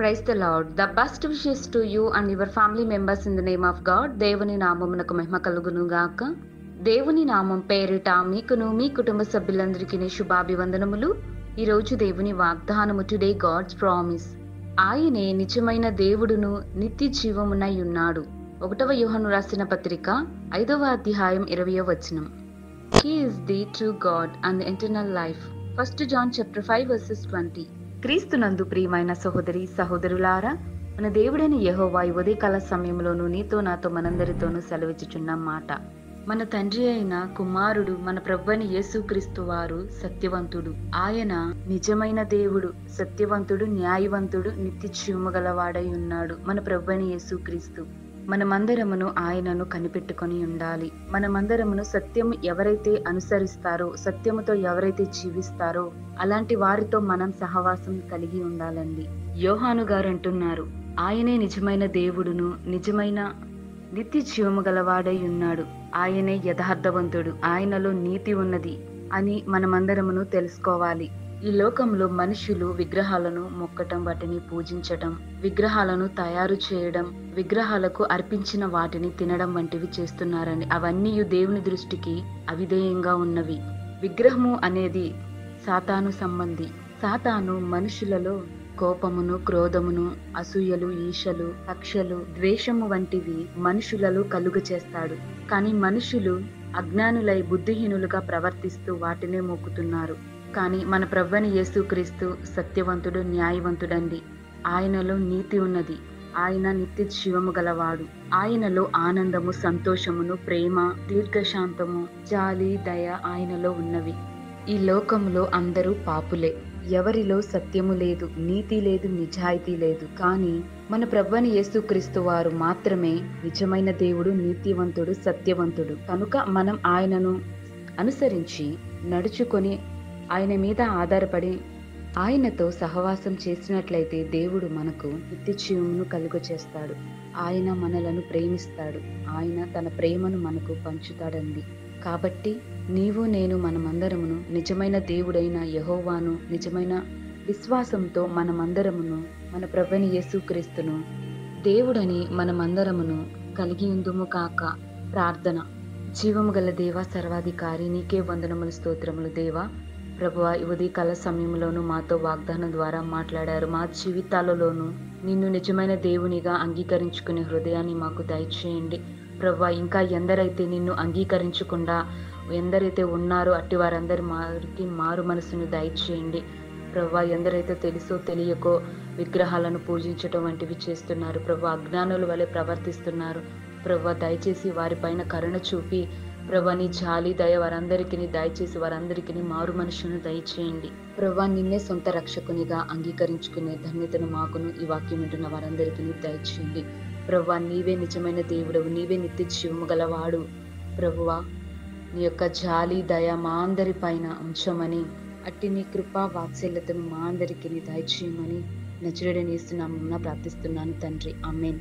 Praise the Lord. The best wishes to you and your family members in the name of God. దేవుని నామమునకు మహిమ కలుగును గాక. దేవుని నామం పేరిట మీకును మీ కుటుంబ సభ్యులందరికీ శుభాభివందనములు. ఈరోజు దేవుని వాగ్దానము, టుడే గాడ్స్ ప్రామిస్. ఆయనే నిజమైన దేవుడును నిత్య జీవమునై ఉన్నాడు. 1 యోహాను రాసిన పత్రిక 5వ అధ్యాయం 20వ వచనం. He is the true God and the eternal life. 1 John chapter 5 verses 20. క్రీస్తునందు ప్రియమైన సహోదరి సహోదరులారా, మన దేవుడైన యెహోవా ఈ ఉదయకాల సమయంలోనూ నీతో నాతో మనందరితోనూ సెలవిచ్చుచున్న మాట, మన తండ్రి అయిన కుమారుడు మన ప్రభువైన యేసుక్రీస్తు వారు సత్యవంతుడు. ఆయన నిజమైన దేవుడు, సత్యవంతుడు, న్యాయవంతుడు, నిత్య జీవము గలవాడై ఉన్నాడు. మన ప్రభువైన యేసుక్రీస్తు. మనమందరమును ఆయనను కనిపెట్టుకొని ఉండాలి. మనమందరమును సత్యము ఎవరైతే అనుసరిస్తారో, సత్యముతో ఎవరైతే జీవిస్తారో అలాంటి వారితో మనం సహవాసం కలిగి ఉండాలండి. యోహాను గారు అంటున్నారు, ఆయనే నిజమైన దేవుడును నిజమైన నిత్య జీవము గలవాడై ఉన్నాడు. ఆయనే యథార్థవంతుడు, ఆయనలో నీతి ఉన్నది అని మనమందరమును తెలుసుకోవాలి. ఈ లోకంలో మనుషులు విగ్రహాలను మొక్కటం, వాటిని పూజించటం, విగ్రహాలను తయారు చేయడం, విగ్రహాలకు అర్పించిన వాటిని తినడం వంటివి చేస్తున్నారని. అవన్నీ దేవుని దృష్టికి అవిధేయంగా ఉన్నవి. విగ్రహము అనేది సాతాను సంబంధి. సాతాను మనుషులలో కోపమును, క్రోధమును, అసూయలు, ఈర్ష్యలు, కక్షలు, ద్వేషము వంటివి మనుషులలో కలుగ చేస్తాడు. కానీ మనుషులు అజ్ఞానులై బుద్ధిహీనులుగా ప్రవర్తిస్తూ వాటినే మొక్కుతున్నారు. కానీ మన ప్రభువైన యేసుక్రీస్తు సత్యవంతుడు, న్యాయవంతుడండి. ఆయనలో నీతి ఉన్నది. ఆయన నిత్య జీవము గలవాడు. ఆయనలో ఆనందము, సంతోషమును, ప్రేమ, దీర్ఘశాంతము, జాలి, దయ ఆయనలో ఉన్నవి. ఈ లోకంలో అందరూ పాపులే. ఎవరిలో సత్యము లేదు, నీతి లేదు, నిజాయితీ లేదు. కానీ మన ప్రభువైన యేసుక్రీస్తు వారు మాత్రమే నిజమైన దేవుడు, నీతివంతుడు, సత్యవంతుడు. కనుక మనం ఆయనను అనుసరించి నడుచుకొని ఆయన మీద ఆధారపడి ఆయనతో సహవాసం చేసినట్లయితే దేవుడు మనకు నిత్య జీవమును కలుగ చేస్తాడు. ఆయన మనలను ప్రేమిస్తాడు. ఆయన తన ప్రేమను మనకు పంచుతాడండి. కాబట్టి నీవు నేను మనమందరమును నిజమైన దేవుడైన యెహోవాను నిజమైన విశ్వాసంతో మనమందరమును మన ప్రభువైన యేసుక్రీస్తును దేవుడని మనమందరమును కలిగి ఉందుము కాక. ప్రార్థన. జీవము గల దేవా, సర్వాధికారి, నీకే వందనములు, స్తోత్రములు దేవా. ప్రభువా, ఈ ఉదయకాల సమయంలోనూ మాతో వాగ్దానం ద్వారా మాట్లాడారు. మా జీవితాలలోనూ నిన్ను నిజమైన దేవునిగా అంగీకరించుకునే హృదయాన్ని మాకు దయచేయండి. ప్రభువా, ఇంకా ఎందరైతే నిన్ను అంగీకరించకుండా ఎందరైతే ఉన్నారో అట్టి వారందరి మారు మనసును దయచేయండి. ప్రభువా, ఎందరైతే తెలుసో తెలియకో విగ్రహాలను పూజించటం వంటివి చేస్తున్నారు, ప్రభువా, అజ్ఞానుల వలె ప్రవర్తిస్తున్నారు. ప్రభువా, దయచేసి వారిపైన కరుణ చూపి ప్రభువా, నీ జాలి దయ వారందరికీ దయచేసి వారందరికీ మారు మనసును దయచేయండి. ప్రభువా, నిన్నే సొంత రక్షకునిగా అంగీకరించుకునే ధన్యతను మాకును ఈ వాక్యం వింటున్న వారందరికీ దయచేయండి. ప్రభువా, నీవే నిజమైన దేవుడవు, నీవే నిత్య జీవము గలవాడు. ప్రభువా, నీ యొక్క జాలి దయ మా అందరి పైన ఉంచమని, అట్టి నీ కృపా వాత్సల్యతను మా అందరికీ దయచేయమని నజరేయుడైన యేసు నామమున ప్రార్థిస్తున్నాను తండ్రి. ఆమేన్.